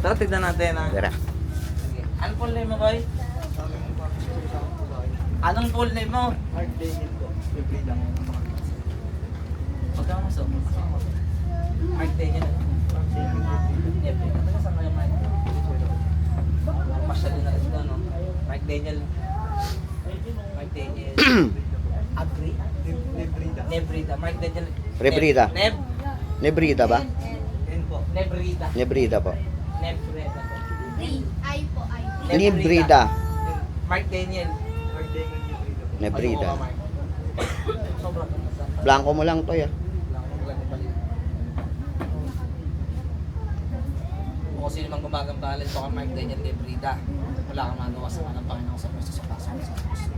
Tara, tignan natin ha. Tara. Sige. Anong full name mo, boy? Anong full name mo? Mark Daniel po. Libre lang. Magkano mo so? Mark Daniel. Mark Daniel. Libre. Taga saan kayo, Mark? Masyado na ito, no? Mark Daniel. Mark Daniel. Agri? Librida. Nebrida. Mark Daniel. Rebrida. Neb? Nebrida ba? Yan po. Nebrida. Nebrida po. Nebrida. Ay po, ay. Librida. Mark Daniel. Mark Daniel Librida po. Nebrida. Ano mo, Mark? Sobrang ganda. Blanco mo lang to ya. Kung sino mang gumagambalan ito kang Mark Daniel Nebrida, wala kang magawa sa kanang Panginoon sa Kristo sa pasok sa Kristo.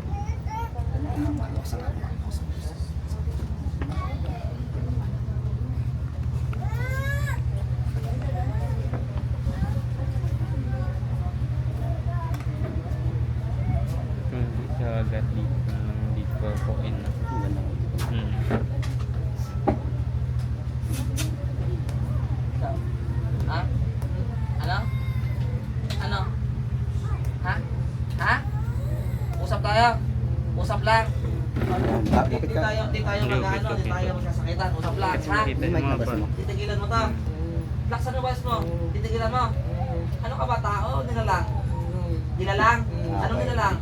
Wala kang magawa sa kanang Panginoon sa Kristo. Hindi siya agad dito ng dito po in. Ha? Ano? Ano? Ha? Ha? Usap tayo. Usap lang. Di tayo mag-ano, di tayo magsasakitan. Usap lang, ha? Kita yung mga ba? Titigilan mo to. Laksan mo bas mo. Titigilan mo. Ano ka ba, tao? Nilalang? Nilalang? Anong nilalang?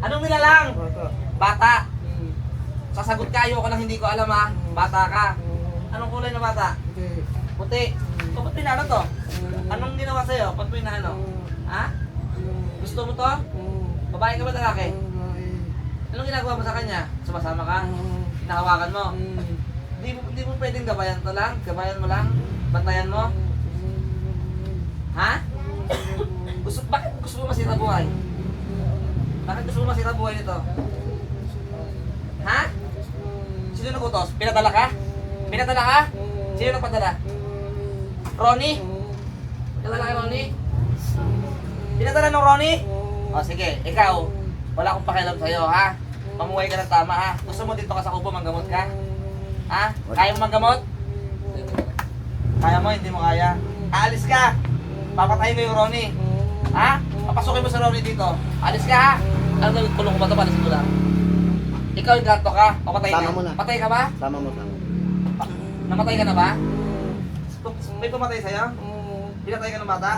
Anong nilalang? Bata. Sasagot ka, ayoko lang hindi ko alam ha. Bata ka. Anong kulay na bata? Puti. So, ba't pinano to? Anong ginawa sa'yo? Ba't pinano? Ha? Gusto mo to? Babae ka ba lalaki? Anong ginagawa mo sa kanya? Sumasama ka? Hinahawakan mo? Di mo pwedeng gabayan to lang? Gabayan mo lang? Bantayan mo? Ha? Bakit gusto mo masira buhay? Bakit gusto mo masira buhay nito? Ha? Sino nagutos? Pinadala ka? Pinadala ka? Sino nagpadala? Ronnie? Pinadala ka, Ronnie? Pinadala ng Ronnie? O sige, ikaw, wala akong pakialam sa'yo, ha? Mamuhay ka ng tama, ha? Gusto mo dito ka sa kubo, manggamot ka? Ha? Kaya mo manggamot? Kaya mo, hindi mo kaya. Aalis ka! Papatayin mo yung Ronnie. Ha? Papasukin mo sa Ronnie dito. Alis ka, ha? Ano na, kulong ko ba ito? Palisin ko lang. Ikaw yung ganto ka? O patay ka? Sama mo na. Patay ka ba? Sama mo. Namatay ka na ba? May pumatay sa'yo? Pinatay ka ng bata?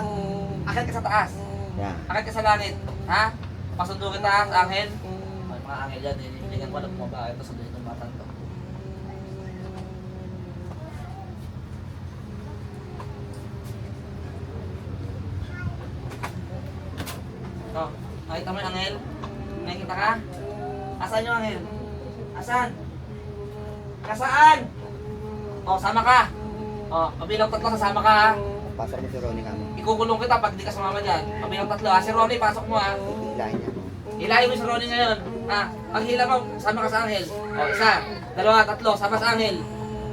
Akit ka sa taas. Yan. Akit ka sa langit. Ha? Pasundo kita sa angel. Ay, mga angel yan. Hindi ko alam kung bakit. Pasunduin ng bata to. Oh, nakita mo yung angel? Nakikita ka? Asan yung angel? Asan? Nasaan? Oh, sama ka. Oh, pabilang tatlo, sasama ka ha. Pasok mo si Ronnie kamo. Ikukulong kita pag di ka sumama dyan. Pabilang tatlo ha. Si Ronnie, pasok mo ha. Hilahin niya. Hilahin mo si Ronnie ngayon. Ha? Pag hila mo, sama ka sa angel. Oh, isa, dalawa, tatlo, sama sa angel.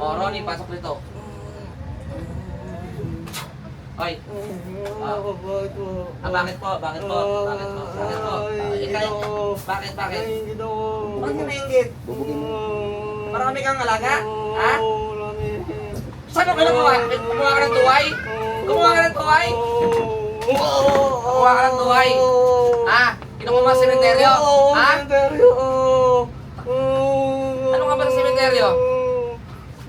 Oh, Ronnie, pasok dito. Oy. Bakit po? Bakit po? Bakit po? Bakit po? Ikaw, bakit? Bakit ka nainggit? Bubugin mo. Marami kang alaga? Ha? Saan mo kinakuha? Kumuha ka ng tuway? Kumuha ka ng tuway? Kumuha ka ng tuway? Ha? Kinukuha mo sa sementeryo? Ha? Ano ka ba sa sementeryo?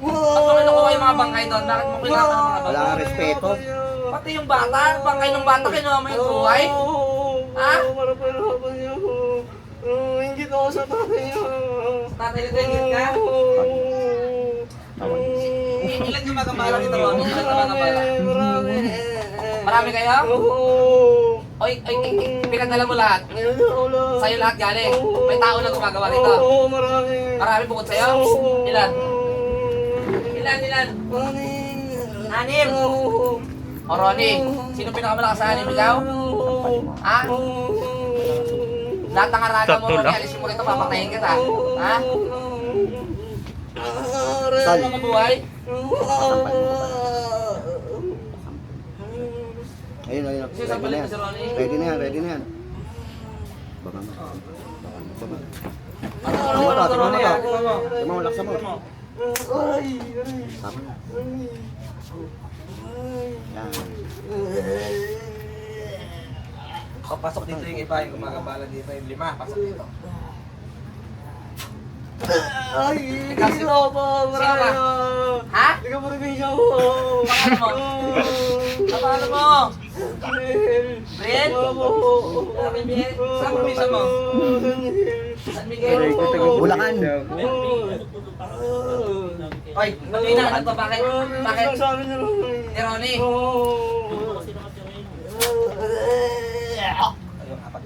Ba't mo kinukuha yung mga bangkay doon? Bakit mo kinukuha ng mga Wala bangkay? kang respeto. Pati yung bata, bangkay ng bata kinuha mo yung tuway? Ha? Ingit ako sa tatay niya. Sa tatay nito yung ka? Ilan yung magambala dito, Ronnie? Ilan yung magambala? Marami. Marami kayo? Oo. Oy, pinagdala mo lahat. Sa'yo lahat galing. May tao na gumagawa dito. Oo, marami. Marami bukod sa'yo? Ilan? Ilan? Marami. Anim! O Ronnie, sino pinakamalakas sa anim? Ikaw? Ha? Lahat ng araga mo, Ronnie, alisin mo rito, papatayin kita. Ha? Sal. Ano mabuhay? Ayun. Sisampalin mo si Ronnie. Ready na yan. Baba mo. Ano, Ronnie, ha? Tignan mo, laksa mo. Aray. Tama na. Yan. Papasok dito yung iba, yung gumagabala dito yung 5. Pasok dito. Ay, Ikaw, hindi ako pa, Brian. Ha? Hindi ka probinsya ko. Paano mo? Brian? Opo. Sabi Miguel, saan probinsya mo? San Miguel? Aray ko, taga Bulacan. probinsya ako. Oy, mag-ina ka to, bakit? Bakit? Sabi niya lang. Ni Ronnie? Oo. Ayun, apat.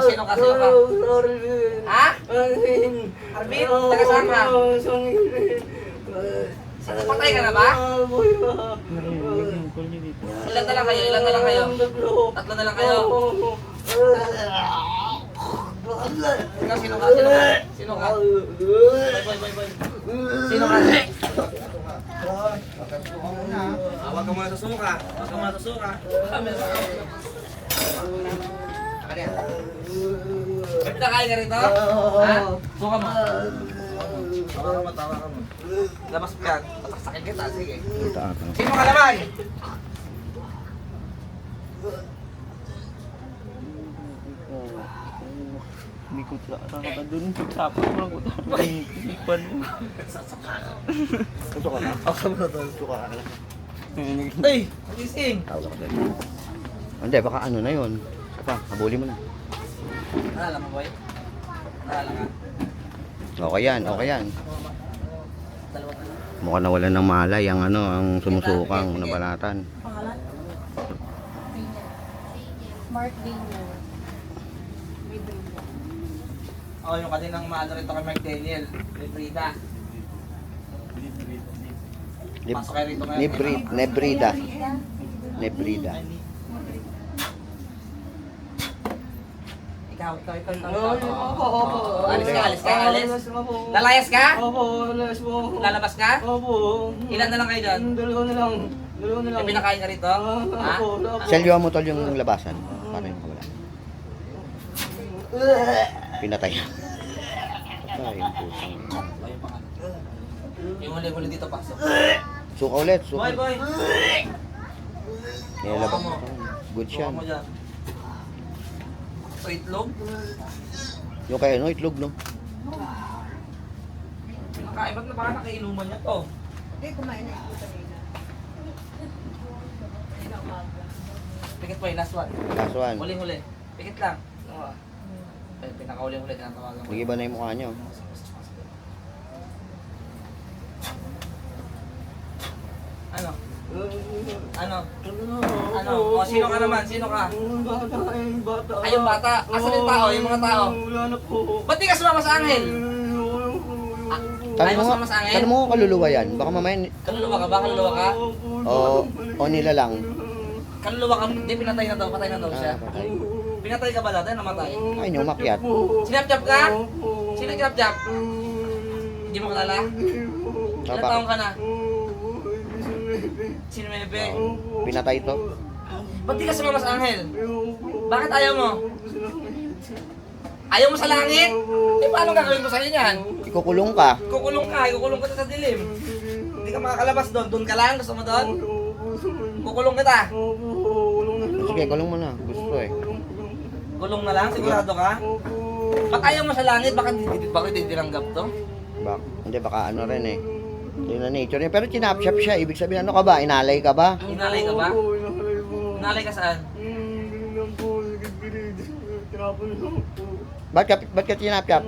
Sino ka? Sino ka? Ha? Arvin, taga saan ka? Patay ka na ba? Yung call niyo dito. Ilan na lang kayo? Ilan na lang kayo? Tatlo na lang kayo. Ikaw, sino ka? Sino ka? Sino ka? Boy. Sino ka? Huwag ka muna susuka. Huwag ka muna susuka. Ba't nakain ka rito? Ha? Suka mo. Tawa ka mo. Labas mo yan. Pataksakin kita. Sige. Sino ka naman? Hindi ko taka ka dun. Tapos mo lang ko ipan mo. Gusto ka na? Ako na to. Gusto ka na. Ay! Gising! Tawag ka din. Hindi, baka ano na yun. Saka, habulin mo na. Nalala mo, boy? Nalala ka? Okay yan, okay yan. Dalawa na. Mukhang nawalan ng malay ang ano, ang sumusukang nabalatan. Pangalan? Mark Daniel. Oh, yung kaninang maano rito kay Mark Daniel. Kay Frida. Pasok kayo rito ngayon. Nebrida. Nebrida. Ikaw. Opo. Alis ka. Lalayas ka? Opo, alas mo. Lalabas ka? Opo. Ilan na lang kayo doon? Dalawa na lang. May pinakain ka rito? Ha? Opo. Selyo mo tol yung labasan. Para yung makawala. Pinatay. Patay, putang. Ayun pa nga. Yung huli-huli dito pasok. Suka ulit, suka. Boy! Nilabas mo. Good Suka siya. mo dyan. So, itlog? Yung kaya no, itlog no. Pinakain, ba't na baka nakainuman niya to? Pikit mo yung last one. Last one. Huling-huli. Pikit lang. Ay, pinakahuling-huli na tawagan mo. Nag-iba na yung mukha niyo. Ano? Ano? O, sino ka naman? Sino ka? Bata. Ay, yung bata. Asan yung tao? Yung mga tao? Wala na po. Ba't di ka sumama sa angel? Ayaw mo sumama sa angel? Tanong mo kung kaluluwa yan. Baka mamaya, Kaluluwa ka ba? Kaluluwa ka? o nila lang. Kaluluwa ka? Hindi, pinatay na daw. Patay na daw siya. Patay. Pinatay ka ba dati? Namatay? Ay, niyo umakyat. Sinapjap ka? Sino sinapjap? Hindi mo kilala? Ilan taong ka na? Sino Mebe? Pinatay to. Ba't di ka sumama sa angel? Bakit ayaw mo? Ayaw mo sa langit? Eh, paano gagawin ko sa'yo yan? Ikukulong ka. Kukulong ka sa dilim. Hindi ka makakalabas doon. Doon ka lang? Gusto mo doon? Kukulong kita. Sige, kulong mo na. Gusto eh. Kulong na lang? Sigurado ka? Ba't ayaw mo sa langit? Bakit hindi tinanggap to? Hindi, baka ano rin eh. Yun na nature niya. Pero chinapshap siya. Ibig sabihin, ano ka ba? Inalay ka ba? Inalay ka ba? Inalay ka saan? Ba't ka chinapshap?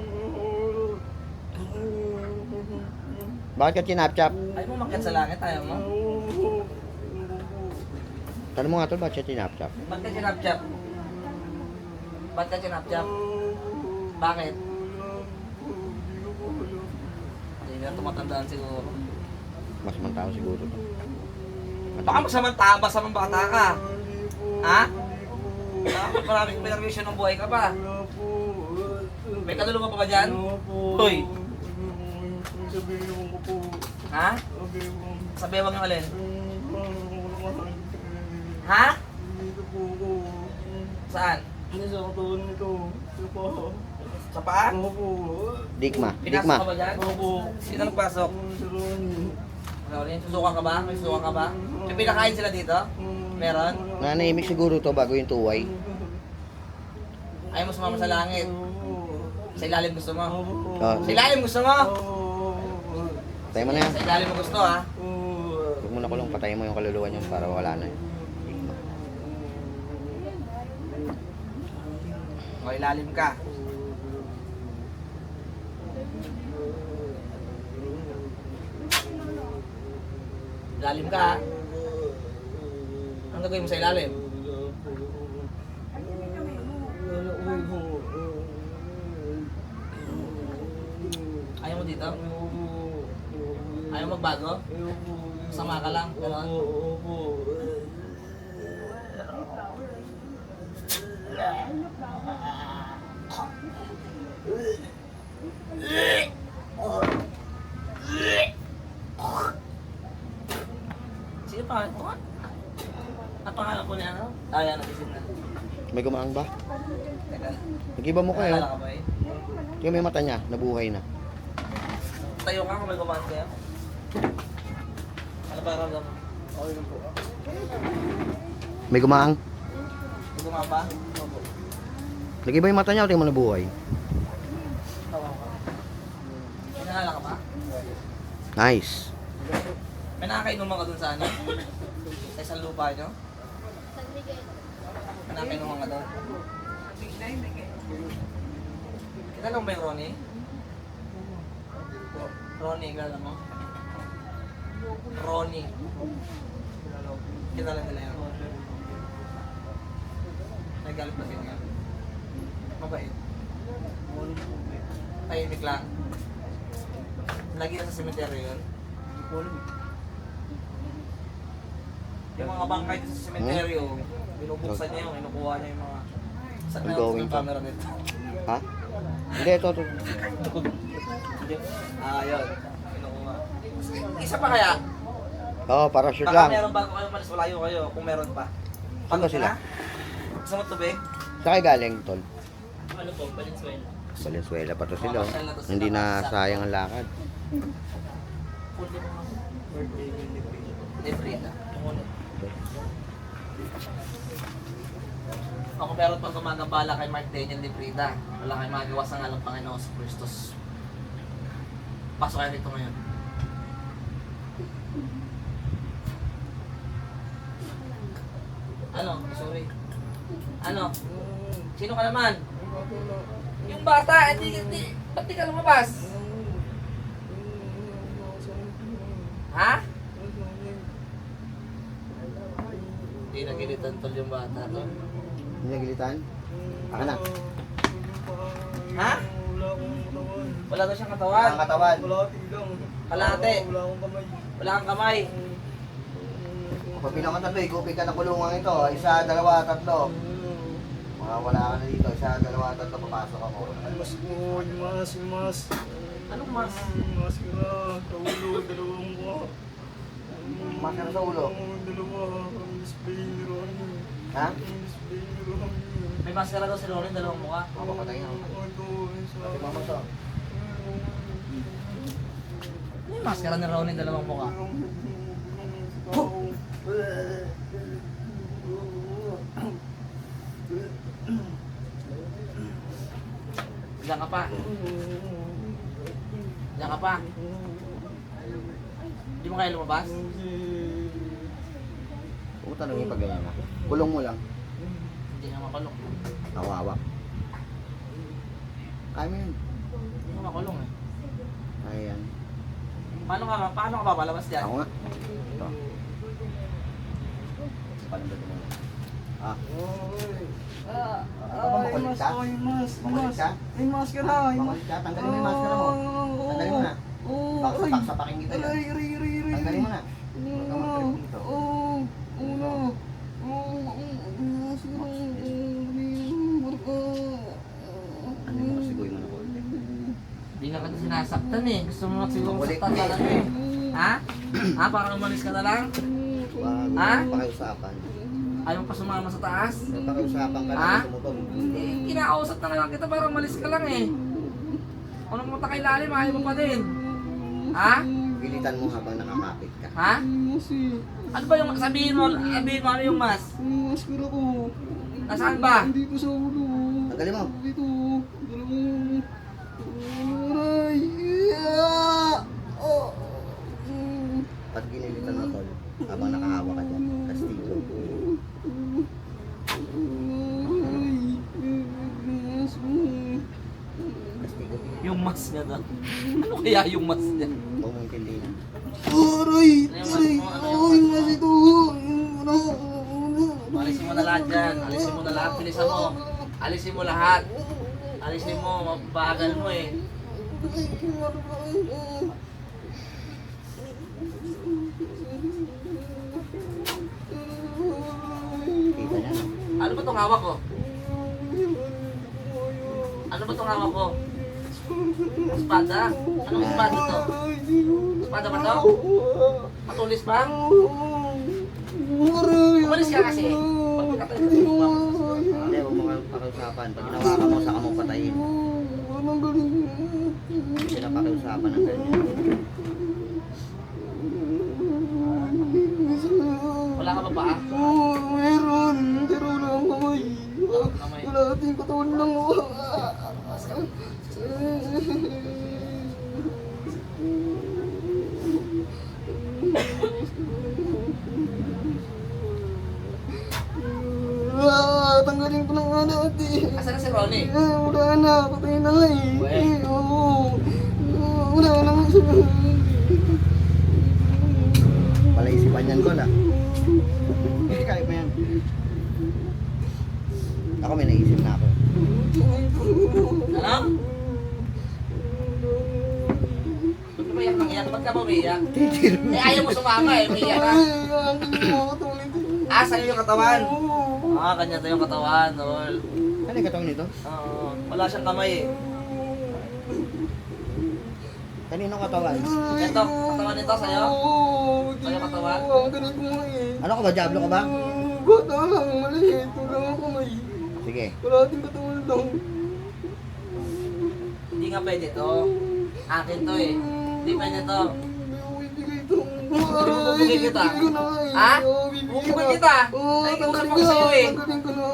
Bakit ka chinapshap? Ayaw mo makyat sa langit? Ayaw mo? Tanong mo nga tol, ba't siya chinapshap? Ba't ka sinapjap? Ba't ka sinapjap? Bakit? Hindi na tumatandaan siguro. Masamang tao siguro to. Baka masamang bata ka. Ha? Maraming permission ng buhay ka pa. May kaluluwa pa ba dyan? Hoy! Ha? Sabihan yung alin? Ha? Saan? Sa paa? Digma. Pinasok Digma. ka ba dyan? Sino nagpasok? Ronnie, susukan ka ba? May susukan ka ba? May pinakain sila dito? Meron? Nanahimik siguro to bago yung tuway. Ayaw mo sumama sa langit. Sa ilalim gusto mo. Oh, Sa ilalim gusto mo! patay mo na yan. Sa ilalim mo gusto ha. Huwag mo na kulong, patayin mo yung kaluluwa niyo para wala na. O, ilalim ka. Ilalim ka ha. Anong gagawin mo sa ilalim? Ayaw mo dito? Ayaw magbago? Sama ka lang? Gano'n? Sige pa, ito ka. Ang pangalan ko niya, ano? Ayan, natisip na. May gumaang ba? Teka. Nag-iba mo kayo. Naalala ka ba eh? Yung may mata niya, nabuhay na. Tayo ka kung may gumaan kaya. Ano ba ramdam mo? Okay lang po. May gumaang. May gumaan ba? Opo. Nag-iba yung mata niya, o tingnan mo nabuhay. Tawa ka. May naalala ka ba? Nice. May nakakainuman ka dun sa ano? Sa isang lupa nyo? San Miguel. May nakakainuman ka dun? Kilala mo ba yung Ronnie? Ronnie, kilala mo? Ronnie. Kilala nila yan. Nagalit ba sila yan? Mabait. Tahimik lang. Lagi na sa cemetery yun. Yung mga bangkay dito sa cemetery, binubuksan niya yung kinukuha niya yung mga... Saan na Ongoing yung to. camera nito? Ha? Hindi, ito. Ah, yun. Kinukuha. Isa pa kaya? Oo, parachute Baka lang. meron bago kayo malis, walayo kayo kung meron pa. Saan ba sila? Gusto mo tubig? Saan kayo galing, Tol? Ano po, Valenzuela. Valenzuela pa to sila. Hindi na sayang ang lakad. Librita. Ako meron pang gumagambala kay Mark Daniel Librita. Wala kayong magawa sa ngalang Panginoon sa Kristus. Pasok kayo dito ngayon. Ano? Sorry. Ano? Sino ka naman? Yung bata, hindi. Ba't di ka lumabas? Ha? Hindi nagilitan tol yung bata to. Hindi nagilitan? Aka na. Ha? Wala akong katawan. Wala daw siyang Ang katawan. katawan. Kalahati lang. Kalahati. Wala akong kamay. Wala kang kamay. Pag pinakatatlo, igupin ka ng kulungan ito. Isa, dalawa, tatlo. Mga wala ka na dito. Isa, dalawa, tatlo. Papasok ako. Mas po, mas. Anong mas? Mas kira, sa ulo, dalawang mukha. Maskara sa ulo. Dalawa, ang display ni Ronnie. Ha? Ang display ni Ronnie. May maskara daw si Ronin, dalawang mukha. Mapapatay na. Ito, isa. Pati mama to. May maskara ni Ronin, dalawang mukha. Diyan ka pa. Diyan ka pa. Hindi mo kaya lumabas? Huwag tanongin pag ganyan na. Kulong mo lang. Hindi nga makulong. Kawawa. Kaya mo yun. Hindi nga makulong eh. Ayan. Paano ka papalabas dyan? Ako nga. Ito. Palambat mo. Ah. Ay, mas, ay, mas. Makulit ka? Ay, mas ka na. Makulit ka? Tanggalin mo yung maskara mo. Tanggalin mo na. Paksapakin kita yan. Tanggalin mo na. Huwag ka mag-trip dito. Ano mo kasi gawin mo na konti? Hindi nga kita sinasaktan eh. Gusto mo siguro Makulit saktan ka ka lang eh. Ha? Ha? Para umalis ka na lang? Wag Ha? pakiusapan. Ayaw pa sumama sa taas? Pakiusapan ka Ha? na sumutong. Eh, kinakausap na lang kita para umalis ka lang eh. Kung pumunta kay lalim, ayaw mo pa din. Ha? Pilitan mo habang nakakapit ka. Ha? Mas eh. Ano ba yung sabihin mo ano yung mas? Mas ko na ko. Nasaan ba? Hindi ko sa ulo. Tanggalin mo. Dito. Dala mo. Aray. Ah! Oh. Pag ginilitan mo tol, habang nakahawa ka dyan, kastigo. Kastigo. Yung mas niya daw. Ano kaya yung mas niya? Huwag mong tindihan. Aray! Aray! Aray! Mas ito! Alisin mo na lahat dyan. Alisin mo na lahat. Bilisan mo. Alisin mo lahat. Alisin mo. Mabagal mo eh. Kita niya. Ano ba itong hawak ko? Ano ba itong hawak ko? Espada? Anong espada to? Espada ba to? Matulis ba? Umalis ka kasi. Pagkakatayin mo ba? Hindi, huwag mo kang pakiusapan. Pag ginawa ka mo, saka mo patayin. Hindi sila pakiusapan ng ganyan. Wala ka ba ba? Meron! Pero wala akong kamay. Kamay. Wala ating katawan lang. Tanggalin ko ng ano ate. Asan na si Ronnie? Wala na, patay na nga eh. Weh. Oo. Wala na nga siya. Palaisipan yan ko na. Hindi kaya pa yan. Ako may naisip na ako. Ano? Ba't ka ba iyak ng iyak? Ba't ka ba umiiyak? Eh ayaw mo sumama eh, umiiyak ka. Ah, sa'yo yung katawan? Ah, kanya tayo yung katawan, tol. Ano yung katawang nito? Oo, wala siyang kamay eh. Kaninong katawan? Ito, katawan nito sa'yo? Sa'yo katawan? Ganun ko nga eh. Ano ka ba? Diablo ka ba? Bata lang, maliit. Wala akong kamay. Sige. Wala ating katawan lang. Hindi nga pwede to. Akin to eh. Hindi pwede to. Bubugin kita. Ha? Bubugin kita. Ay, usap ako sa'yo eh.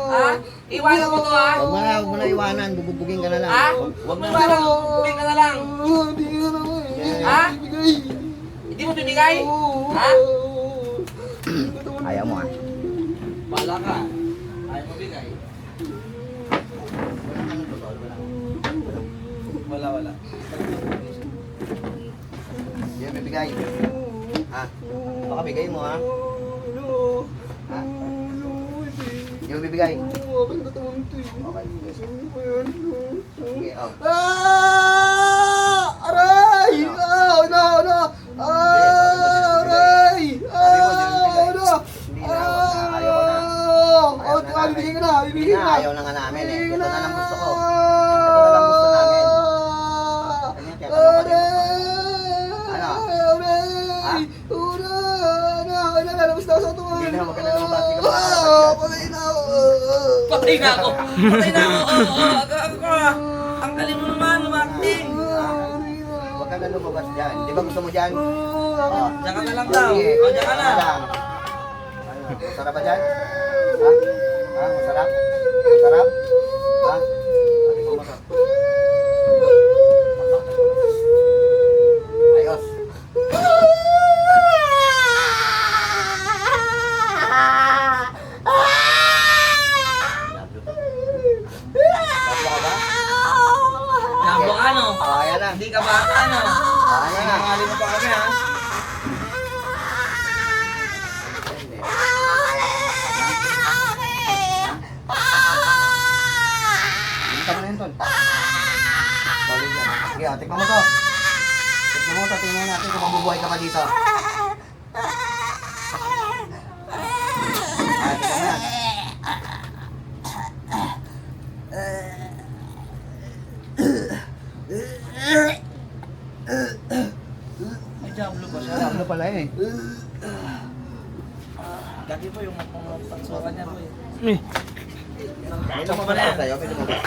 Ha? Iwanan mo to ha? Huwag mo na iwanan. Bubugin ka na lang. Ha? Huwag mo iwanan. Bubugin ka na lang. Hindi ka na Ha? Hindi mo bibigay? Ha? Ayaw mo ah. Bala ka. Ayaw mo bigay. Wala. Hindi mo bibigay. Ha? Baka bigay mo ha? Ha? Hindi mo bibigay. Okay, sige. Oh. Aray! No! Aray! No! Bibigyan ka na! Hindi na, ayaw na nga namin eh. Ito na lang gusto ko. Ito na lang gusto namin. Ano yung tinatanong ka rin? Ano? Ha? Hindi na, huwag ka na lumabas. Hindi ka Patay na ako! Patay na ako. Oo. Ako. Ang galing mo naman, Martin. Huwag ka na lumabas dyan. Di ba gusto mo dyan? Oh. Diyan ka na lang daw. Sige. O, diyan ka na. lang. Ano, masarap ba dyan? Ha? Ha? Masarap? Masarap? Ha? Sabi mo masarap. Ayos. Diablo to. Diablo ka ba? Jambo ka, no? Oh, ayan na. Hindi ka bata, no? Ayan na. Sinangali mo pa kami, ha? Hindi. Balikan mo na yun, Tol. Solid yan. Sige, tikman mo to. Tikman mo to. Tingnan natin kung mabubuhay ka pa dito. Tikman mo yan. May Diablo pa siya. Diablo pala eh. Gagi po yung pagsuka niya po eh. May lumabas sa'yo. May lumabas.